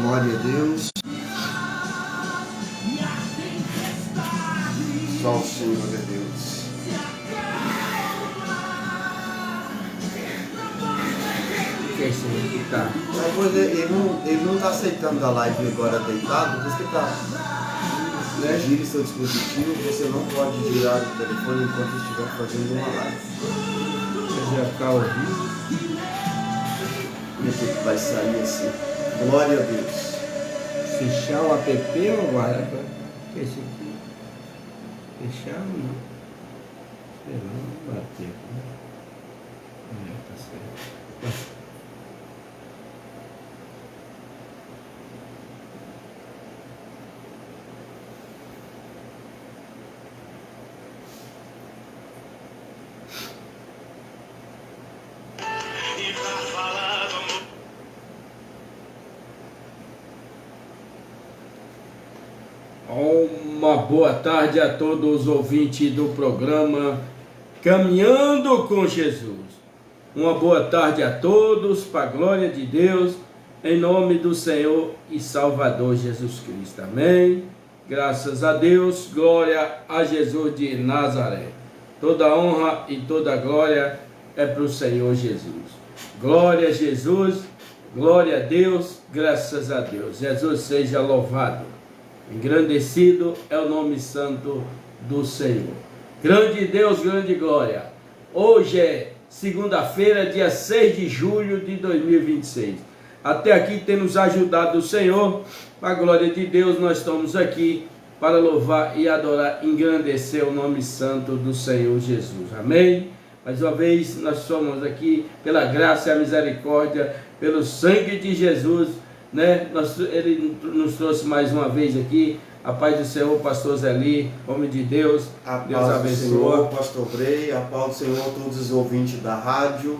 Glória a Deus. Só o Senhor é Deus. O que é isso aí que tá? Ele não está aceitando a live agora deitado, por isso que está. Gire seu dispositivo, você não pode girar o telefone enquanto estiver fazendo uma live. Você já ficar ouvindo? Isso vai sair assim. Glória a Deus. Fechar o app ou guardar? O que é isso aqui? Fechar ou não? Sei lá, não bater aqui. Tá certo. Uma boa tarde a todos os ouvintes do programa Caminhando com Jesus. Uma boa tarde a todos, para a glória de Deus, em nome do Senhor e Salvador Jesus Cristo. Amém. Graças a Deus, glória a Jesus de Nazaré. Toda honra e toda glória é para o Senhor Jesus. Glória a Jesus, glória a Deus, graças a Deus. Jesus seja louvado. Engrandecido é o nome santo do Senhor. Grande Deus, grande glória. Hoje é segunda-feira, dia 6 de julho de 2026. Até aqui tem nos ajudado o Senhor. Para a glória de Deus, nós estamos aqui para louvar e adorar, engrandecer o nome santo do Senhor Jesus. Amém? Mais uma vez, nós somos aqui pela graça e a misericórdia, pelo sangue de Jesus, né? Ele nos trouxe mais uma vez aqui. A paz do Senhor, pastor Zeli, homem de Deus. A Deus paz abençoe. do Senhor, pastor Brei, a paz do Senhor a todos os ouvintes da rádio.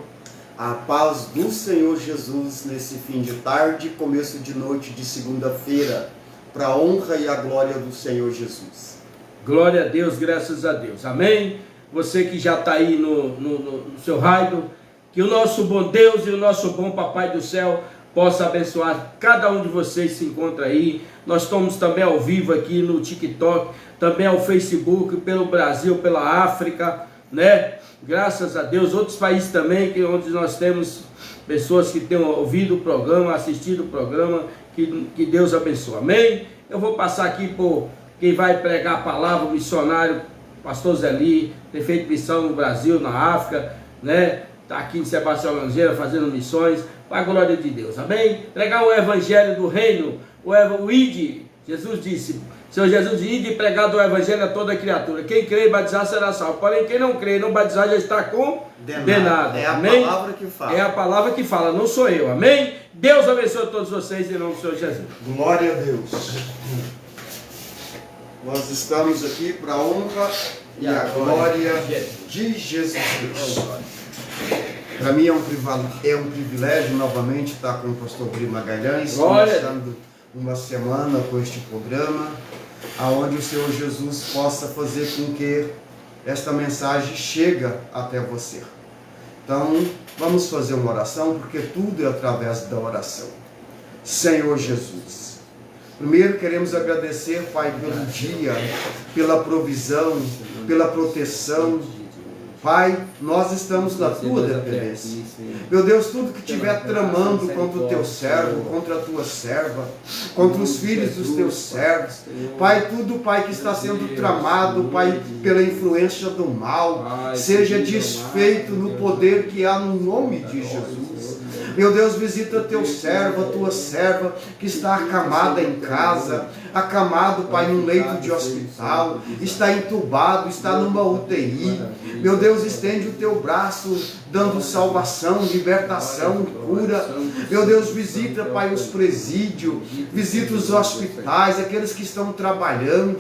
A paz do Senhor Jesus nesse fim de tarde, começo de noite de segunda-feira, para a honra e a glória do Senhor Jesus. Glória a Deus, graças a Deus. Amém? Você que já está aí no seu rádio, que o nosso bom Deus e o nosso bom Papai do Céu possa abençoar cada um de vocês que se encontra aí. Nós estamos também ao vivo aqui no TikTok, também ao Facebook, pelo Brasil, pela África, né? Graças a Deus, outros países também, onde nós temos pessoas que têm ouvido o programa, assistido o programa, que Deus abençoe. Amém? Eu vou passar aqui por quem vai pregar a palavra, o missionário, pastor Zeli, tem feito missão no Brasil, na África, né? Está aqui em Sebastião Langeira fazendo missões, para a glória de Deus, amém? Pregar o evangelho do reino, o ide, Jesus disse, Senhor Jesus, ide e pregar o evangelho a toda criatura, quem crê e batizar será salvo, porém quem não crê e não batizar já está condenado, é a amém? palavra que fala. É a palavra que fala, não sou eu, amém? Deus abençoe todos vocês em nome do Senhor Jesus. Glória a Deus. Nós estamos aqui para a honra e a glória de Jesus Cristo. Para mim é um privilégio novamente estar com o pastor Brei Magalhães, começando uma semana com este programa, aonde o Senhor Jesus possa fazer com que esta mensagem chegue até você. Então, vamos fazer uma oração, porque tudo é através da oração. Senhor Jesus, primeiro queremos agradecer, Pai, pelo dia, pela provisão, pela proteção. Pai, nós estamos na tua dependência. Meu Deus, tudo que estiver tramando contra o teu servo, contra a tua serva, contra os filhos dos teus servos, Pai, tudo, Pai, que está sendo tramado, Pai, pela influência do mal, seja desfeito no poder que há no nome de Jesus. Meu Deus, visita teu servo, a tua serva, que está acamada em casa, acamado, Pai, num leito de hospital, está entubado, está numa UTI. Meu Deus, estende o teu braço, dando salvação, libertação, cura. Meu Deus, visita, Pai, os presídios, visita os hospitais, aqueles que estão trabalhando.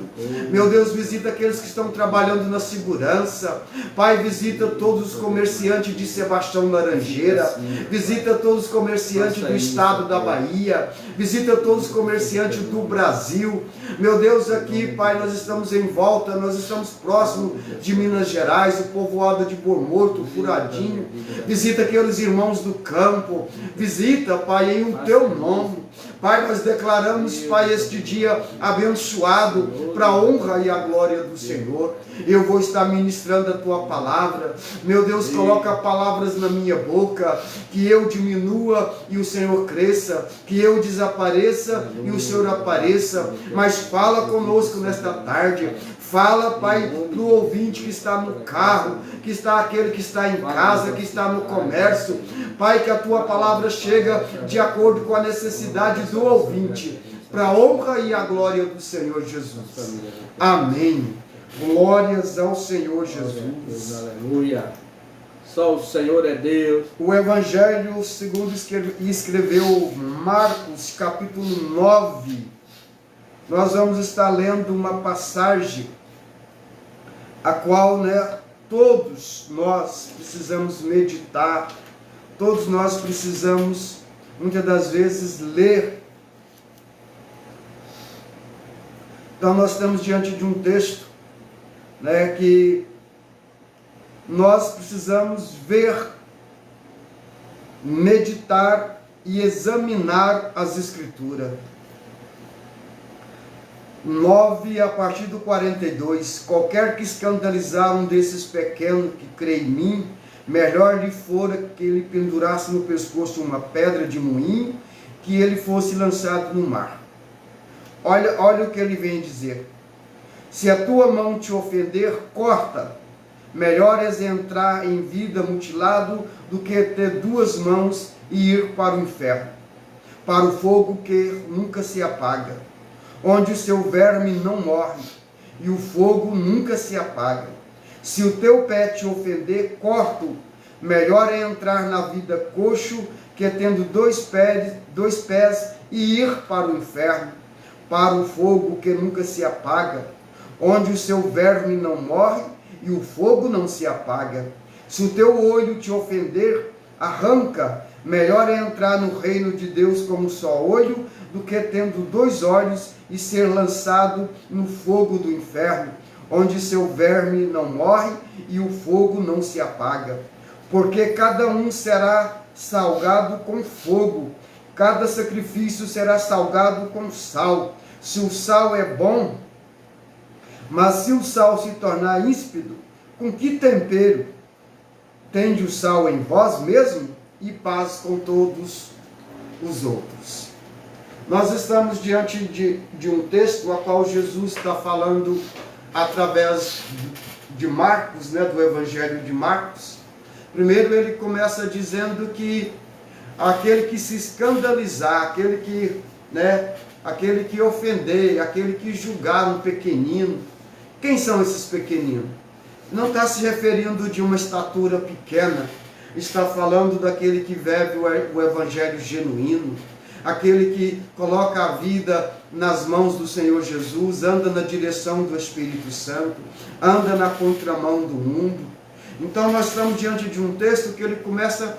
Meu Deus, visita aqueles que estão trabalhando na segurança. Pai, visita todos os comerciantes de Sebastião Laranjeira, visita todos os comerciantes do estado da Bahia, visita todos os comerciantes do Brasil. Meu Deus, aqui, Pai, nós estamos em volta, nós estamos próximos de Minas Gerais, o povoado de Bormorto, Furadinho. Visita aqueles irmãos do campo, visita, Pai, em o teu nome. Pai, nós declaramos, Pai, este dia abençoado para a honra e a glória do Senhor. Eu vou estar ministrando a Tua palavra. Meu Deus, coloca palavras na minha boca, que eu diminua e o Senhor cresça, que eu desapareça e o Senhor apareça. Mas fala conosco nesta tarde. Fala, Pai, para o ouvinte que está no carro, que está aquele que está em casa, que está no comércio. Pai, que a Tua palavra chega de acordo com a necessidade do ouvinte, para a honra e a glória do Senhor Jesus. Amém. Glórias ao Senhor Jesus. Aleluia. Só o Senhor é Deus. O Evangelho segundo escreveu Marcos, capítulo 9. Nós vamos estar lendo uma passagem a qual, todos nós precisamos meditar, todos nós precisamos, muitas das vezes, ler. Então nós estamos diante de um texto, que nós precisamos ver, meditar e examinar as Escrituras. 9, a partir do 42, qualquer que escandalizar um desses pequenos que crê em mim, melhor lhe fora que ele pendurasse no pescoço uma pedra de moinho, que ele fosse lançado no mar. Olha o que ele vem dizer. Se a tua mão te ofender, corta. Melhor és entrar em vida mutilado do que ter duas mãos e ir para o inferno, para o fogo que nunca se apaga, onde o seu verme não morre, e o fogo nunca se apaga. Se o teu pé te ofender, corta-o. Melhor é entrar na vida coxo, que tendo dois pés e ir para o inferno, para o fogo que nunca se apaga, onde o seu verme não morre, e o fogo não se apaga. Se o teu olho te ofender, arranca. Melhor é entrar no reino de Deus como só olho, do que tendo dois olhos e ser lançado no fogo do inferno, onde seu verme não morre e o fogo não se apaga. Porque cada um será salgado com fogo, cada sacrifício será salgado com sal. Se o sal é bom, mas se o sal se tornar íspido, com que tempero? Tende o sal em vós mesmo e paz com todos os outros. Nós estamos diante de um texto a qual Jesus está falando através de Marcos, do Evangelho de Marcos. Primeiro ele começa dizendo que aquele que se escandalizar, aquele que ofender, aquele que julgar um pequenino. Quem são esses pequeninos? Não está se referindo de uma estatura pequena, está falando daquele que vive o Evangelho genuíno, aquele que coloca a vida nas mãos do Senhor Jesus, anda na direção do Espírito Santo, anda na contramão do mundo. Então nós estamos diante de um texto que ele começa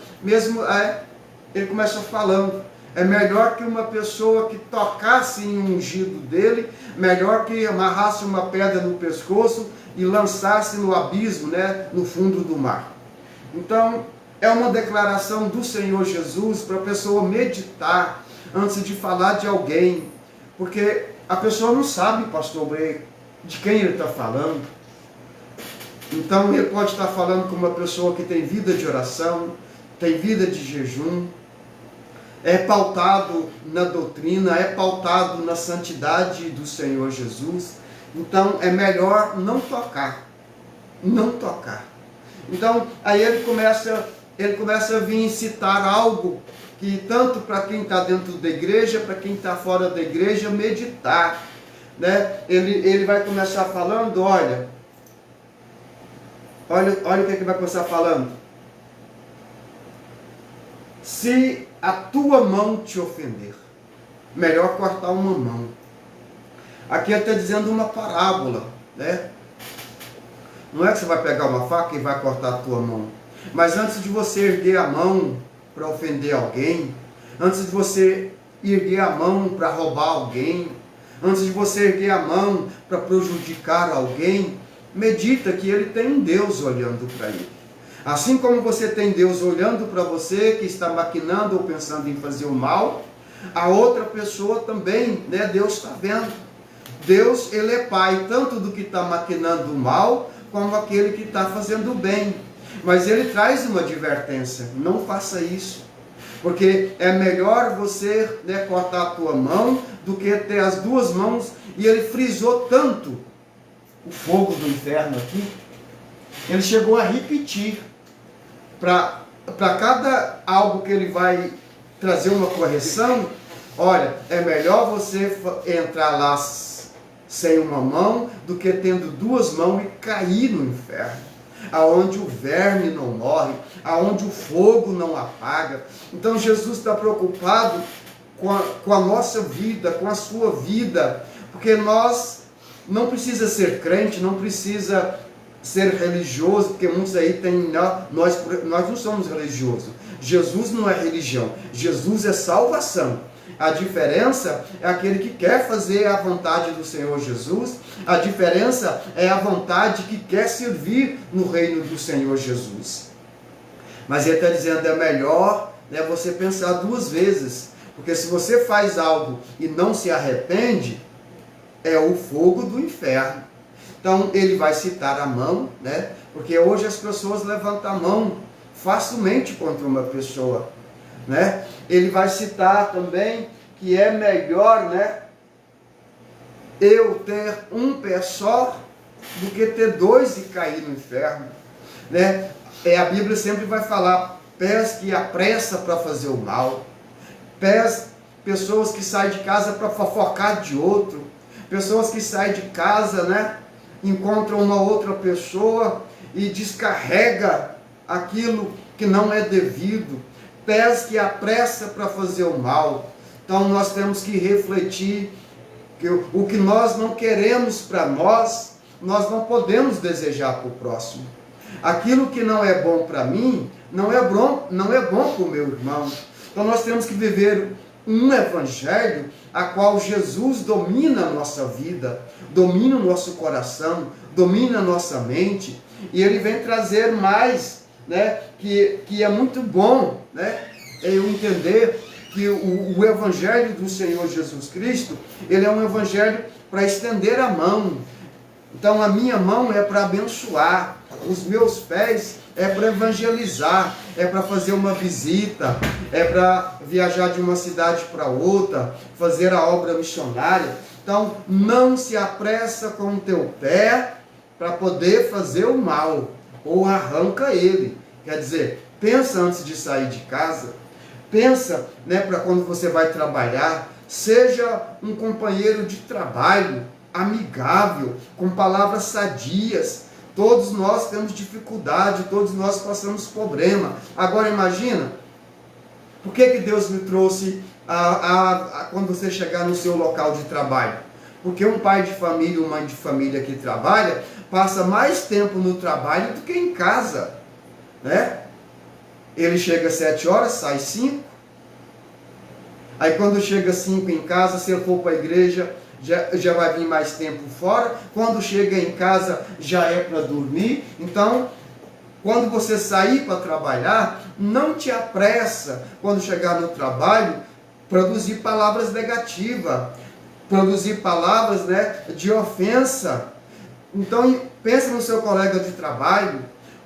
falando, é melhor que uma pessoa que tocasse em um ungido dele, melhor que amarrasse uma pedra no pescoço e lançasse no abismo, no fundo do mar. Então, é uma declaração do Senhor Jesus para a pessoa meditar antes de falar de alguém, porque a pessoa não sabe, pastor Brei, de quem ele está falando. Então, ele pode estar falando com uma pessoa que tem vida de oração, tem vida de jejum, é pautado na doutrina, é pautado na santidade do Senhor Jesus. Então é melhor não tocar. Então aí ele começa a vir citar algo que tanto para quem está dentro da igreja, para quem está fora da igreja, meditar. Ele vai começar falando, olha o que ele vai começar falando. Se a tua mão te ofender, melhor cortar uma mão. Aqui ele está dizendo uma parábola, Não é que você vai pegar uma faca e vai cortar a tua mão. Mas antes de você erguer a mão para ofender alguém, antes de você erguer a mão para roubar alguém, antes de você erguer a mão para prejudicar alguém, medita que ele tem um Deus olhando para ele. Assim como você tem Deus olhando para você, que está maquinando ou pensando em fazer o mal, A outra pessoa também, né, Deus está vendo. Deus, Ele é Pai, tanto do que está maquinando o mal, como aquele que está fazendo o bem. Mas Ele traz uma advertência: não faça isso, porque é melhor você, né, cortar a tua mão, do que ter as duas mãos. E Ele frisou tanto o fogo do inferno aqui, Ele chegou a repetir, para cada algo que Ele vai trazer uma correção. Olha, é melhor você entrar lá sem uma mão, do que tendo duas mãos e cair no inferno, aonde o verme não morre, aonde o fogo não apaga. Então Jesus está preocupado com a nossa vida, com a sua vida, porque nós não precisa ser crente, não precisa ser religioso, porque muitos aí têm, nós não somos religiosos. Jesus não é religião, Jesus é salvação. A diferença é aquele que quer fazer a vontade do Senhor Jesus. A diferença é a vontade que quer servir no reino do Senhor Jesus. Mas Ele está dizendo, é melhor, né, você pensar duas vezes, porque se você faz algo e não se arrepende, é o fogo do inferno. Então Ele vai citar a mão, né, porque hoje as pessoas levantam a mão facilmente contra uma pessoa, né? Ele vai citar também que é melhor, né, eu ter um pé só do que ter dois e cair no inferno, né? A Bíblia sempre vai falar pés que apressa para fazer o mal, pessoas que saem de casa para fofocar de outro, pessoas que saem de casa, né, encontram uma outra pessoa e descarrega aquilo que não é devido, pés que apressa para fazer o mal. Então nós temos que refletir que o que nós não queremos para nós não podemos desejar para o próximo. Aquilo que não é bom para mim, não é bom para o meu irmão. Então nós temos que viver um evangelho a qual Jesus domina a nossa vida, domina o nosso coração, domina a nossa mente, e Ele vem trazer mais, né, que é muito bom, né, eu entender que o evangelho do Senhor Jesus Cristo, ele é um evangelho para estender a mão. Então a minha mão é para abençoar, os meus pés é para evangelizar, é para fazer uma visita, é para viajar de uma cidade para outra, fazer a obra missionária. Então não se apressa com o teu pé para poder fazer o mal, ou arranca ele. Quer dizer, pensa antes de sair de casa, pensa, né, para quando você vai trabalhar, seja um companheiro de trabalho amigável, com palavras sadias. Todos nós temos dificuldade, todos nós passamos problema. Agora imagina, por que Deus me trouxe quando você chegar no seu local de trabalho? Porque um pai de família, uma mãe de família que trabalha, passa mais tempo no trabalho do que em casa, né? Ele chega às 7 horas, sai 5. Aí quando chega às 5 em casa, se ele for para a igreja, já vai vir mais tempo fora. Quando chega em casa, já é para dormir. Então, quando você sair para trabalhar, não te apressa, quando chegar no trabalho, produzir palavras negativas, produzir palavras, né, de ofensa. Então, pense no seu colega de trabalho.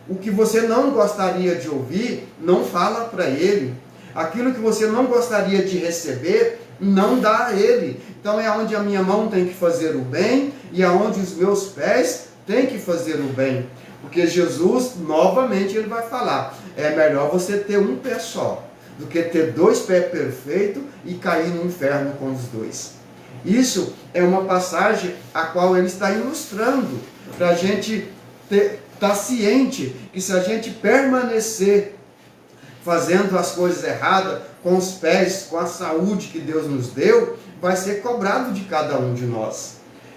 O que você não gostaria de ouvir, não fala para ele. Aquilo que você não gostaria de receber, não dá a ele. Então é onde a minha mão tem que fazer o bem e aonde os meus pés têm que fazer o bem. Porque Jesus, novamente, ele vai falar, é melhor você ter um pé só, do que ter dois pés perfeitos e cair no inferno com os dois. Isso é uma passagem a qual ele está ilustrando, para a gente estar ciente que se a gente permanecer fazendo as coisas erradas, com os pés, com a saúde que Deus nos deu, vai ser cobrado de cada um de nós.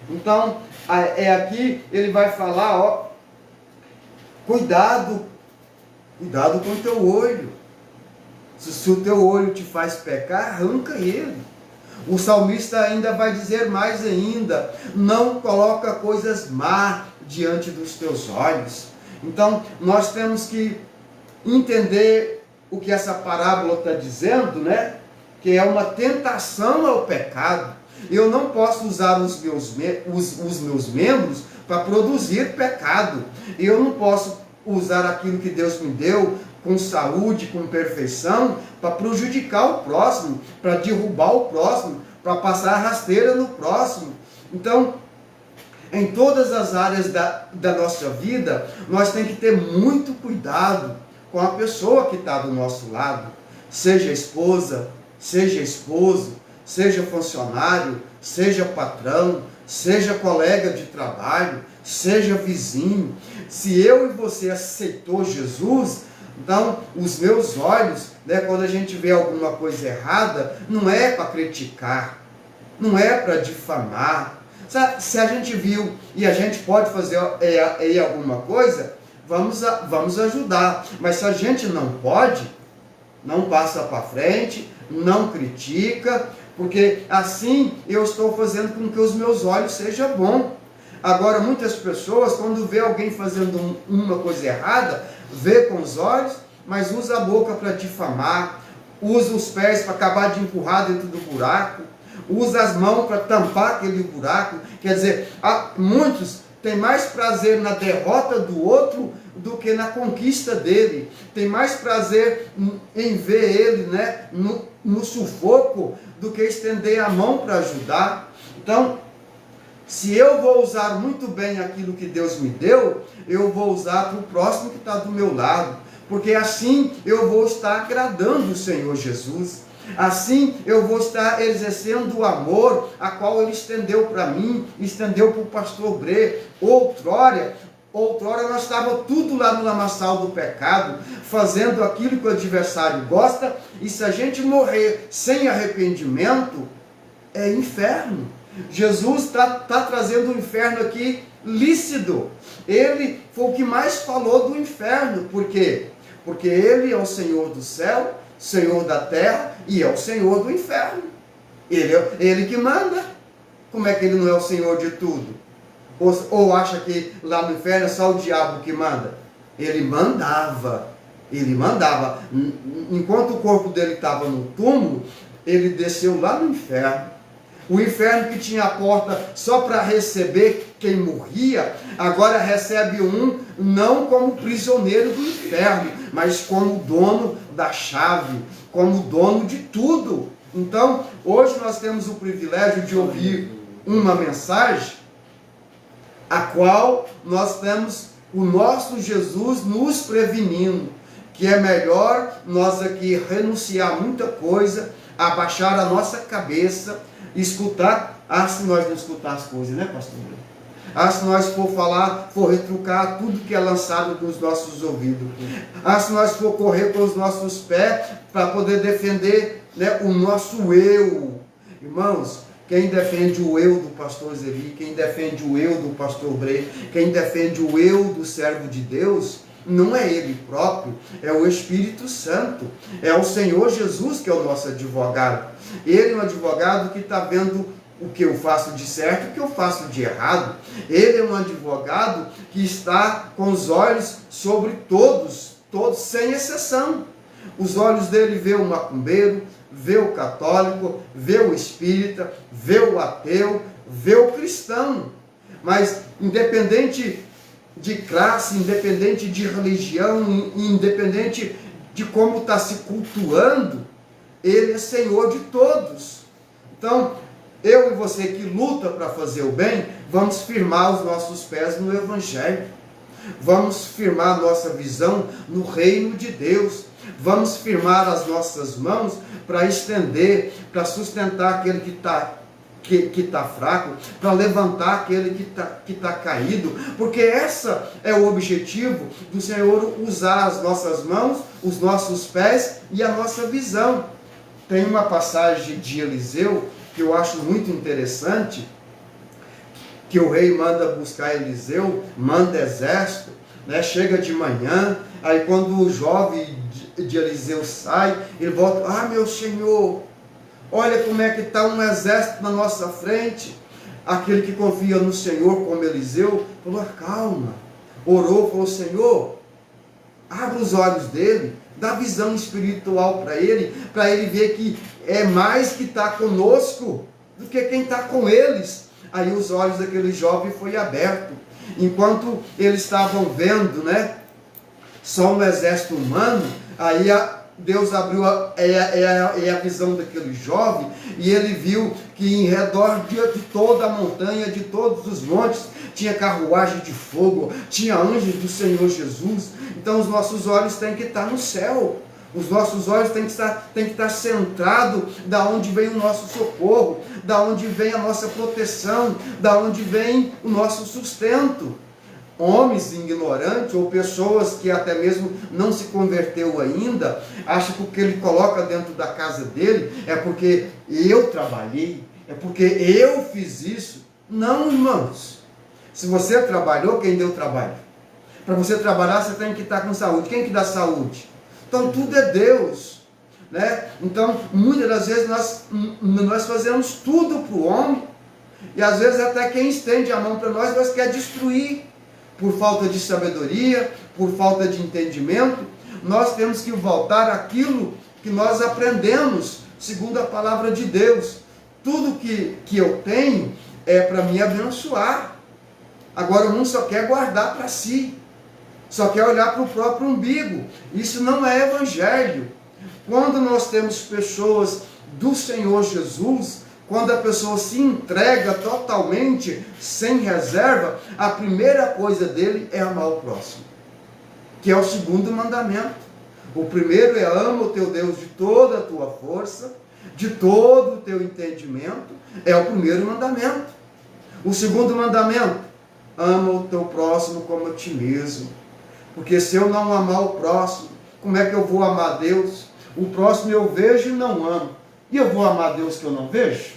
Então, aqui ele vai falar, ó, cuidado com o teu olho. Se o teu olho te faz pecar, arranca ele. O salmista ainda vai dizer mais ainda, não coloca coisas más diante dos teus olhos. Então, nós temos que entender o que essa parábola está dizendo, né? que é uma tentação ao pecado. Eu não posso usar os meus membros para produzir pecado. Eu não posso usar aquilo que Deus me deu com saúde, com perfeição, para prejudicar o próximo, para derrubar o próximo, para passar rasteira no próximo. Então, em todas as áreas da nossa vida, nós temos que ter muito cuidado com a pessoa que está do nosso lado, seja esposa, seja esposo, seja funcionário, seja patrão, seja colega de trabalho, seja vizinho. Se eu e você aceitou Jesus, então os meus olhos, quando a gente vê alguma coisa errada, não é para criticar, não é para difamar. Se a gente viu e a gente pode fazer alguma coisa, vamos ajudar. Mas se a gente não pode, não passa para frente, não critica, porque assim eu estou fazendo com que os meus olhos sejam bons. Agora, muitas pessoas, quando vê alguém fazendo uma coisa errada, vê com os olhos, mas usa a boca para difamar, usa os pés para acabar de empurrar dentro do buraco, usa as mãos para tampar aquele buraco. Quer dizer, muitos têm mais prazer na derrota do outro do que na conquista dele. Tem mais prazer em ver ele no sufoco do que estender a mão para ajudar. Então, se eu vou usar muito bem aquilo que Deus me deu, eu vou usar para o próximo que está do meu lado, porque assim eu vou estar agradando o Senhor Jesus. Assim eu vou estar exercendo o amor a qual Ele estendeu para mim, estendeu para o pastor Brê. Outrora nós estávamos tudo lá no lamaçal do pecado, fazendo aquilo que o adversário gosta, e se a gente morrer sem arrependimento, é inferno. Jesus está trazendo o inferno aqui lícito. Ele foi o que mais falou do inferno. Por quê? Porque Ele é o Senhor do céu, Senhor da terra, e é o Senhor do inferno. Ele que manda. Como é que Ele não é o Senhor de tudo? Ou acha que lá no inferno é só o diabo que manda? Ele mandava. Enquanto o corpo dele estava no túmulo, Ele desceu lá no inferno. O inferno que tinha a porta só para receber quem morria, agora recebe não como prisioneiro do inferno, mas como dono da chave, como dono de tudo. Então, hoje nós temos o privilégio de ouvir uma mensagem a qual nós temos o nosso Jesus nos prevenindo, que é melhor nós aqui renunciar muita coisa, abaixar a nossa cabeça, escutar, se nós não escutar as coisas, né, pastor? Se nós for retrucar tudo que é lançado nos nossos ouvidos. Se nós for correr com os nossos pés para poder defender, o nosso eu. Irmãos, quem defende o eu do pastor Zeli, quem defende o eu do pastor Brê, quem defende o eu do servo de Deus, não é ele próprio, é o Espírito Santo, é o Senhor Jesus que é o nosso advogado. Ele é um advogado que está vendo o que eu faço de certo e o que eu faço de errado. Ele é um advogado que está com os olhos sobre todos, sem exceção. Os olhos dele vê o macumbeiro, vê o católico, vê o espírita, vê o ateu, vê o cristão. Mas independente de classe, independente de religião, independente de como está se cultuando, Ele é Senhor de todos. Então, eu e você que luta para fazer o bem, vamos firmar os nossos pés no Evangelho. Vamos firmar a nossa visão no reino de Deus. Vamos firmar as nossas mãos para estender, para sustentar aquele que está fraco, para levantar aquele que tá caído, porque esse é o objetivo do Senhor, usar as nossas mãos, os nossos pés e a nossa visão. Tem uma passagem de Eliseu que eu acho muito interessante, que o rei manda buscar Eliseu, manda exército, chega de manhã, aí quando o jovem de Eliseu sai, ele volta, meu senhor, olha como é que está um exército na nossa frente. Aquele que confia no Senhor, como Eliseu, falou, calma, orou, falou, Senhor, abre os olhos dele, dá visão espiritual para ele ver que é mais que está conosco do que quem está com eles. Aí os olhos daquele jovem foi aberto. Enquanto eles estavam vendo, né, só um exército humano, aí Deus abriu a visão daquele jovem, e ele viu que em redor de toda a montanha, de todos os montes, tinha carruagem de fogo, tinha anjos do Senhor Jesus. Então os nossos olhos têm que estar no céu. Os nossos olhos têm que estar centrados da onde vem o nosso socorro, da onde vem a nossa proteção, da onde vem o nosso sustento. Homens ignorantes ou pessoas que até mesmo não se converteu ainda, acham que o que ele coloca dentro da casa dele é porque eu trabalhei, é porque eu fiz isso. Não, irmãos. Se você trabalhou, quem deu trabalho? Para você trabalhar, você tem que estar com saúde. Quem que dá saúde? Então tudo é Deus, né? Então muitas das vezes nós fazemos tudo para o homem, e às vezes até quem estende a mão para nós quer destruir, por falta de sabedoria, por falta de entendimento. Nós temos que voltar àquilo que nós aprendemos, segundo a palavra de Deus. Tudo que eu tenho é para me abençoar. Agora o mundo só quer guardar para si, só quer olhar para o próprio umbigo. Isso não é evangelho. Quando nós temos pessoas do Senhor Jesus, quando a pessoa se entrega totalmente, sem reserva, a primeira coisa dele é amar o próximo, que é o segundo mandamento. O primeiro é: ama o teu Deus de toda a tua força, de todo o teu entendimento. É o primeiro mandamento. O segundo mandamento: ama o teu próximo como a ti mesmo. Porque se eu não amar o próximo, como é que eu vou amar Deus? O próximo eu vejo e não amo. E eu vou amar Deus que eu não vejo?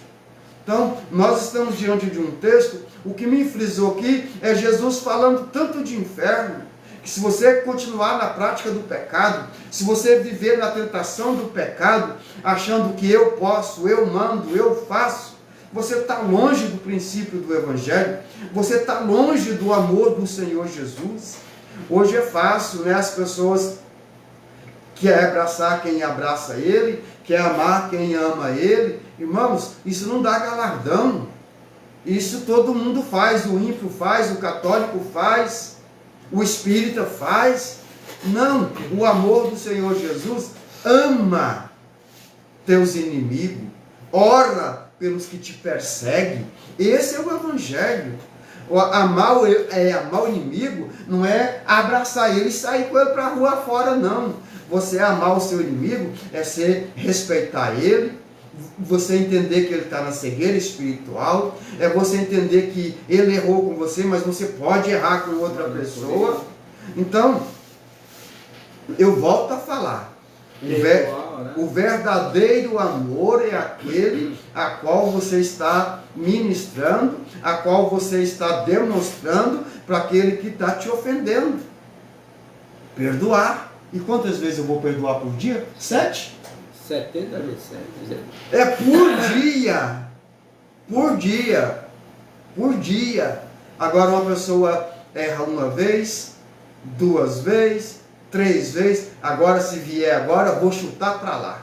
Então, nós estamos diante de um texto. O que me frisou aqui é Jesus falando tanto de inferno, que se você continuar na prática do pecado, se você viver na tentação do pecado, achando que eu posso, eu mando, eu faço, você está longe do princípio do Evangelho, você está longe do amor do Senhor Jesus. Hoje é fácil, né? As pessoas querem abraçar quem abraça Ele, quer amar quem ama Ele. Irmãos, isso não dá galardão. Isso todo mundo faz, o ímpio faz, o católico faz, o espírita faz. Não, o amor do Senhor Jesus: ama teus inimigos, ora pelos que te perseguem. Esse é o Evangelho. Amar o inimigo não é abraçar ele e sair com ele para a rua fora, não. Você amar o seu inimigo é você respeitar ele, você entender que ele está na cegueira espiritual, é você entender que ele errou com você, mas você pode errar com outra pessoa. Então, eu volto a falar, o verdadeiro amor é aquele a qual você está ministrando, a qual você está demonstrando para aquele que está te ofendendo. Perdoar. E quantas vezes eu vou perdoar por dia? 7? 70 vezes 7. É por dia. Por dia. Por dia. Agora uma pessoa erra uma vez, 2 vezes, 3 vezes. Agora, se vier agora, vou chutar para lá.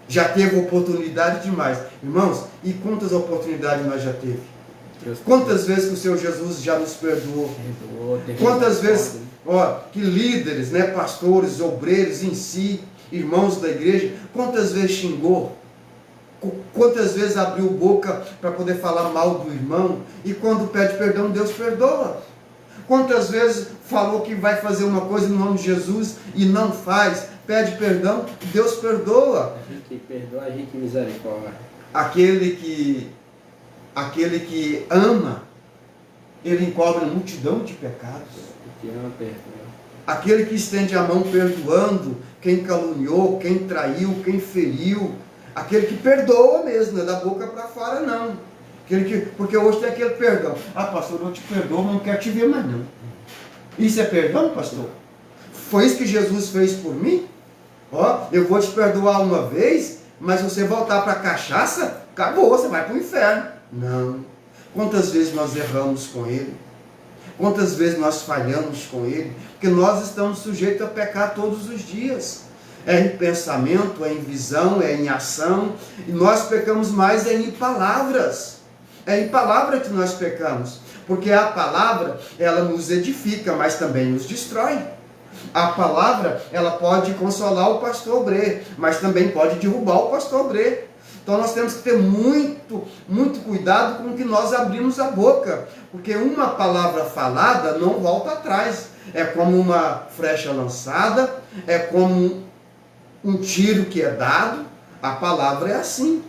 Já teve oportunidade demais. Irmãos, e quantas oportunidades nós já teve? Quantas vezes que o Senhor Jesus já nos perdoou? Quantas vezes que líderes, né, pastores, obreiros em si, irmãos da igreja, quantas vezes xingou? Quantas vezes abriu boca para poder falar mal do irmão? E quando pede perdão, Deus perdoa. Quantas vezes falou que vai fazer uma coisa no nome de Jesus e não faz? Pede perdão, Deus perdoa. A gente perdoa, a gente misericórdia. Aquele que ama, ele encobre a multidão de pecados. Que ama, perdoa. Aquele que estende a mão perdoando quem caluniou, quem traiu, quem feriu. Aquele que perdoa mesmo, não é da boca para fora não. Porque hoje tem aquele perdão. Ah, pastor, eu te perdoo, mas não quero te ver mais não. Isso é perdão, pastor? Foi isso que Jesus fez por mim? Eu vou te perdoar uma vez, mas se você voltar para a cachaça, acabou, você vai para o inferno. Não. Quantas vezes nós erramos com Ele? Quantas vezes nós falhamos com Ele? Porque nós estamos sujeitos a pecar todos os dias. é em pensamento, é em visão, é em ação. E nós pecamos mais em palavras. É em palavra que nós pecamos. Porque a palavra, ela nos edifica, mas também nos destrói. A palavra, ela pode consolar o pastor Brê, mas também pode derrubar o pastor Brê. Então nós temos que ter muito cuidado com o que nós abrimos a boca, porque uma palavra falada não volta atrás. É como uma flecha lançada, é como um tiro que é dado. A palavra é assim.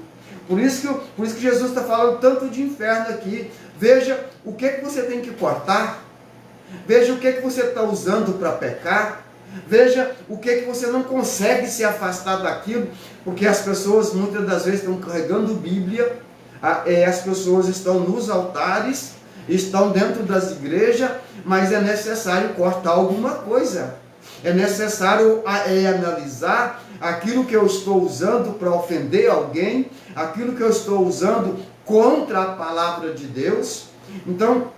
Por isso que Jesus está falando tanto de inferno aqui. Veja o que você tem que cortar. Veja o que você está usando para pecar. Veja o que você não consegue se afastar daquilo, porque as pessoas muitas das vezes estão carregando Bíblia, as pessoas estão nos altares, estão dentro das igrejas, mas é necessário cortar alguma coisa. É necessário analisar aquilo que eu estou usando para ofender alguém, aquilo que eu estou usando contra a palavra de Deus. Então,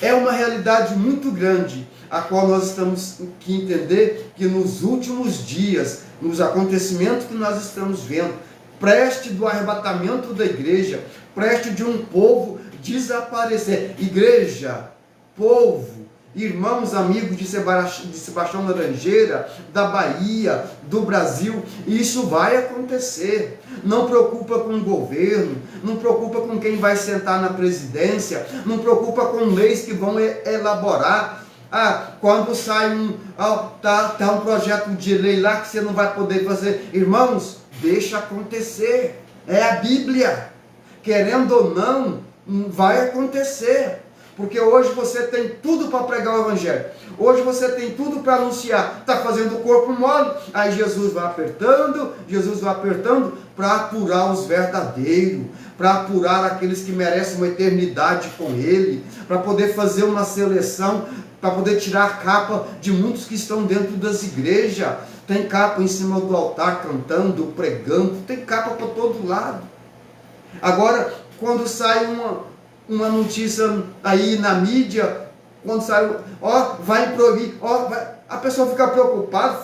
é uma realidade muito grande, a qual nós temos que entender que nos últimos dias, nos acontecimentos que nós estamos vendo, preste do arrebatamento da igreja, preste de um povo desaparecer. Igreja, povo, irmãos, amigos de Sebastião Laranjeira, da Bahia, do Brasil, isso vai acontecer. Não preocupa com o governo, não preocupa com quem vai sentar na presidência, não preocupa com leis que vão elaborar. Quando sai um projeto de lei lá que você não vai poder fazer. Irmãos, deixa acontecer. É a Bíblia. Querendo ou não, vai acontecer. Porque hoje você tem tudo para pregar o Evangelho. Hoje você tem tudo para anunciar. Está fazendo o corpo mole. Aí Jesus vai apertando para apurar os verdadeiros. Para apurar aqueles que merecem uma eternidade com Ele. Para poder fazer uma seleção. Para poder tirar a capa de muitos que estão dentro das igrejas. Tem capa em cima do altar cantando, pregando. Tem capa para todo lado. Agora, quando sai uma notícia aí na mídia, quando sai, vai proibir, a pessoa fica preocupada.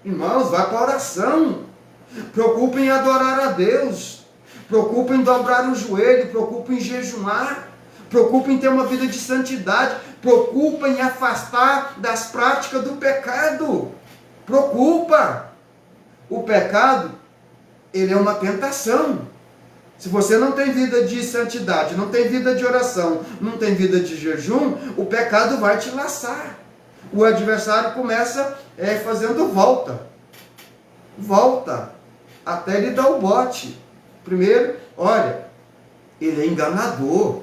Irmãos, vai para a oração. Preocupem em adorar a Deus. Preocupem em dobrar o joelho. Preocupem em jejuar. Preocupem em ter uma vida de santidade. Preocupem em afastar das práticas do pecado. Preocupa. O pecado, ele é uma tentação. Se você não tem vida de santidade, não tem vida de oração, não tem vida de jejum, o pecado vai te laçar. O adversário começa fazendo volta, até ele dar o bote. Primeiro, olha, ele é enganador,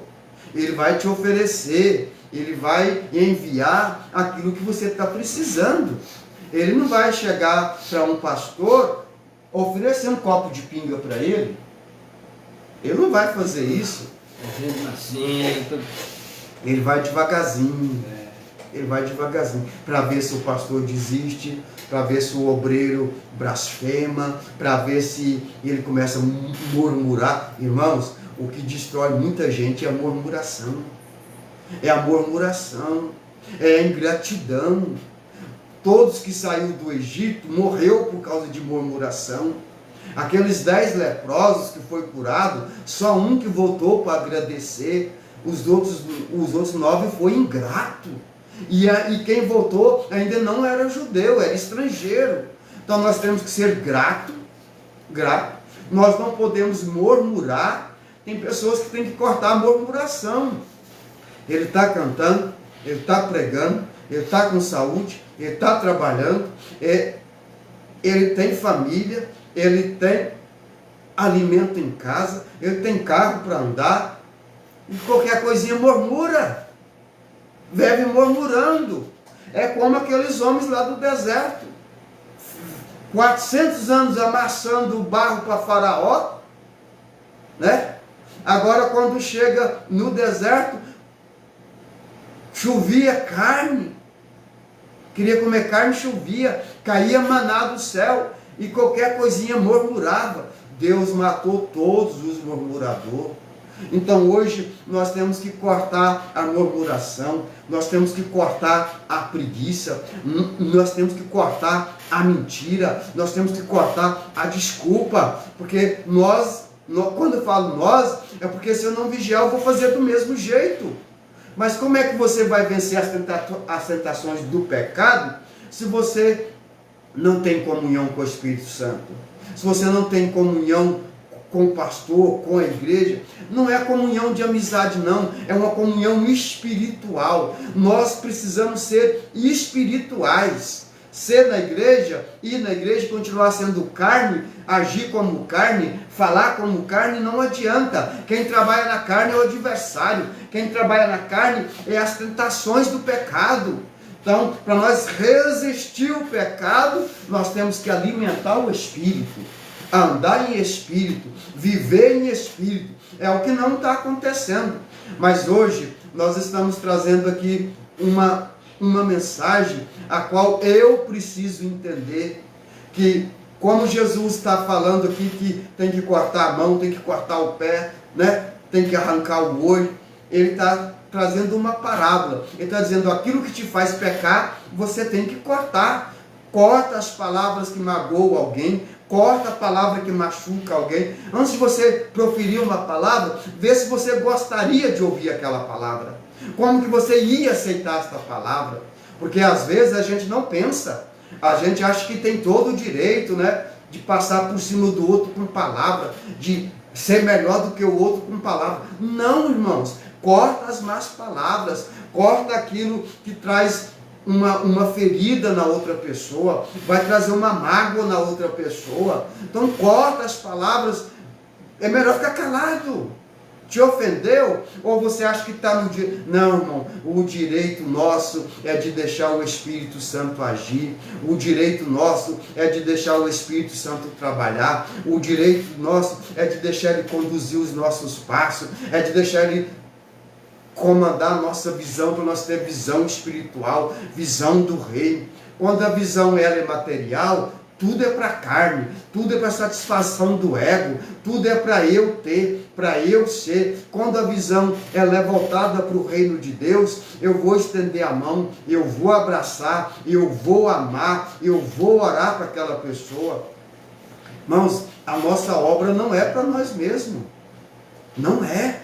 ele vai te oferecer, ele vai enviar aquilo que você está precisando. Ele não vai chegar para um pastor, oferecer um copo de pinga para ele. Ele não vai fazer isso. Ele vai devagarzinho. Ele vai devagarzinho. Para ver se o pastor desiste, para ver se o obreiro blasfema, para ver se ele começa a murmurar. Irmãos, o que destrói muita gente é a murmuração. É a murmuração. É a ingratidão. Todos que saíram do Egito morreu por causa de murmuração. Aqueles 10 leprosos que foi curado, só um que voltou para agradecer, os outros 9 foi ingrato. E quem voltou ainda não era judeu, era estrangeiro. Então nós temos que ser grato. Nós não podemos murmurar. Tem pessoas que têm que cortar a murmuração. Ele está cantando, ele está pregando, ele está com saúde, ele está trabalhando, ele tem família, ele tem alimento em casa, ele tem carro para andar, e qualquer coisinha murmura, vive murmurando. É como aqueles homens lá do deserto, 400 anos amassando o barro para Faraó, né? Agora quando chega no deserto, chovia carne, queria comer carne, chovia, caía maná do céu, e qualquer coisinha murmurava. Deus matou todos os murmuradores. Então hoje nós temos que cortar a murmuração, nós temos que cortar a preguiça, nós temos que cortar a mentira, nós temos que cortar a desculpa, porque quando eu falo nós, é porque se eu não vigiar, eu vou fazer do mesmo jeito. Mas como é que você vai vencer as tentações do pecado, se você não tem comunhão com o Espírito Santo? Se você não tem comunhão com o pastor, com a igreja? Não é comunhão de amizade, não. É uma comunhão espiritual. Nós precisamos ser espirituais. Ser na igreja, ir na igreja, continuar sendo carne, agir como carne, falar como carne, não adianta. Quem trabalha na carne é o adversário. Quem trabalha na carne é as tentações do pecado. Então, para nós resistir o pecado, nós temos que alimentar o espírito, andar em espírito, viver em espírito. É o que não está acontecendo. Mas hoje nós estamos trazendo aqui uma mensagem a qual eu preciso entender, que como Jesus está falando aqui que tem que cortar a mão, tem que cortar o pé, né? Tem que arrancar o olho, ele está trazendo uma parábola. Ele está dizendo: aquilo que te faz pecar, você tem que cortar. Corta as palavras que magoam alguém, corta a palavra que machuca alguém. Antes de você proferir uma palavra, vê se você gostaria de ouvir aquela palavra. Como que você ia aceitar esta palavra? Porque às vezes a gente não pensa. A gente acha que tem todo o direito, né, de passar por cima do outro com palavra, de ser melhor do que o outro com palavra. Não, irmãos. Corta as más palavras. Corta aquilo que traz uma ferida na outra pessoa, vai trazer uma mágoa na outra pessoa. Então corta as palavras. É melhor ficar calado. Te ofendeu? Ou você acha que está no direito? Não, irmão. O direito nosso é de deixar o Espírito Santo agir. O direito nosso é de deixar o Espírito Santo trabalhar. O direito nosso é de deixar ele conduzir os nossos passos. É de deixar ele comandar a nossa visão, para nós ter visão espiritual, visão do reino. Quando a visão ela é material, tudo é para a carne, tudo é para a satisfação do ego, tudo é para eu ter, para eu ser. Quando a visão ela é voltada para o reino de Deus, eu vou estender a mão, eu vou abraçar, eu vou amar, eu vou orar para aquela pessoa. Irmãos, a nossa obra não é para nós mesmos, não é.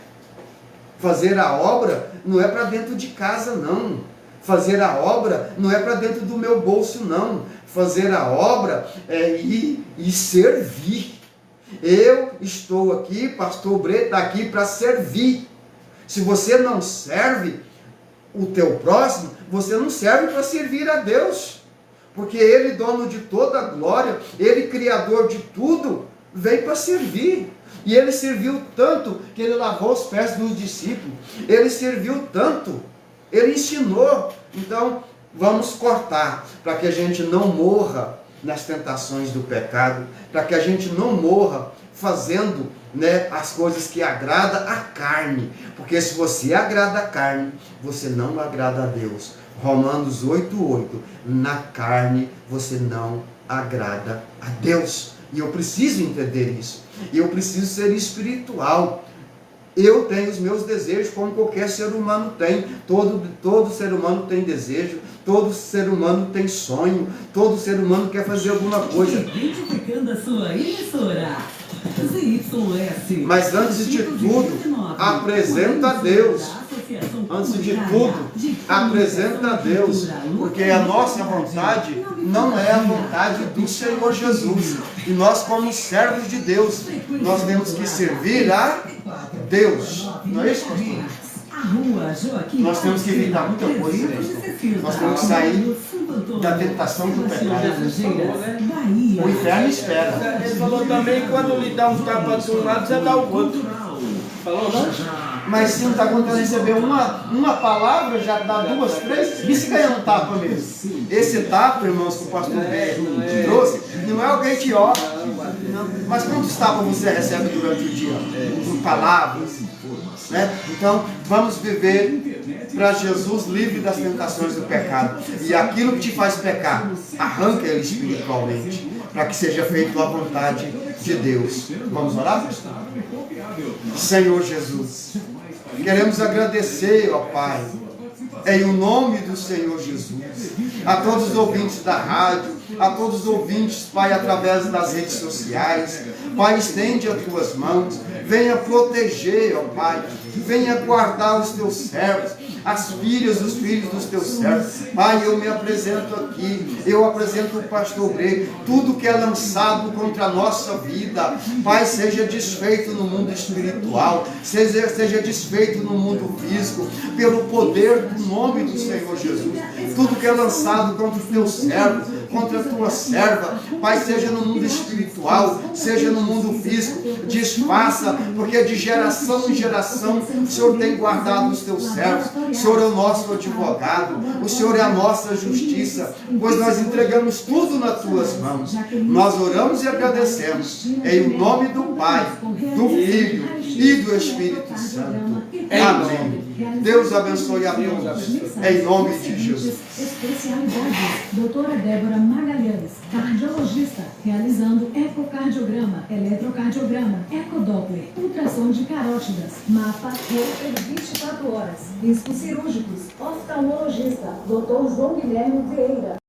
Fazer a obra não é para dentro de casa, não. Fazer a obra não é para dentro do meu bolso, não. Fazer a obra é ir e servir. Eu estou aqui, pastor Brito está aqui para servir. Se você não serve o teu próximo, você não serve para servir a Deus. Porque Ele, dono de toda a glória, Ele, criador de tudo, veio para servir. E Ele serviu tanto que Ele lavou os pés dos discípulos. Ele serviu tanto, Ele ensinou. Então, vamos cortar, para que a gente não morra nas tentações do pecado, para que a gente não morra fazendo, né, as coisas que agradam a carne. Porque se você agrada a carne, você não agrada a Deus. Romanos 8:8, na carne você não agrada a Deus. E eu preciso entender isso. E eu preciso ser espiritual. Eu tenho os meus desejos, como qualquer ser humano tem. Todo ser humano tem desejo. Todo ser humano tem sonho. Todo ser humano quer fazer alguma coisa. Identificando a sua emissora. ZYS. Mas antes de tudo, apresenta a Deus. Antes de tudo, apresenta a Deus. Porque a nossa vontade não é a vontade do Senhor Jesus. E nós, como servos de Deus, nós temos que servir a Deus. Não é isso, pastor? Nós temos que evitar muita coisa. Nós temos que sair da tentação do pecado. O inferno espera. Ele falou também que quando lhe dá um tapa de um lado, você dá o outro. Falou, não? Mas se não está contando receber uma palavra, já dá duas, três, e se ganhar um tapa mesmo? Esse tapa, irmãos, que o pastor trouxe, não é alguém que ora. Mas quantos tapas você recebe durante o dia? Por palavras. Né? Então, vamos viver para Jesus livre das tentações do pecado. E aquilo que te faz pecar, arranca ele espiritualmente, para que seja feita a vontade de Deus. Vamos orar? Senhor Jesus, queremos agradecer, ó Pai, em o nome do Senhor Jesus, a todos os ouvintes da rádio, a todos os ouvintes, Pai, através das redes sociais. Pai, estende as tuas mãos, venha proteger, ó Pai, venha guardar os teus servos, as filhas, os filhos dos teus servos. Pai, eu me apresento aqui, eu apresento o pastor Brei, tudo que é lançado contra a nossa vida, Pai, seja desfeito no mundo espiritual, seja desfeito no mundo físico, pelo poder do nome do Senhor Jesus. Tudo que é lançado contra os teus servos, contra a tua serva, Pai, seja no mundo espiritual, seja no mundo físico, desfaça, porque de geração em geração o Senhor tem guardado os teus servos. O Senhor é o nosso advogado, o Senhor é a nossa justiça, pois nós entregamos tudo nas tuas mãos. Nós oramos e agradecemos em nome do Pai, do Filho e do Espírito Santo. Amém. Deus abençoe a todos, em nome de Jesus. Especialidades: doutora Débora Magalhães, cardiologista, realizando ecocardiograma, eletrocardiograma, ecodoppler, ultrassom de carótidas, mapa, Holter 24 horas, riscos cirúrgicos, oftalmologista, doutor João Guilherme Vieira,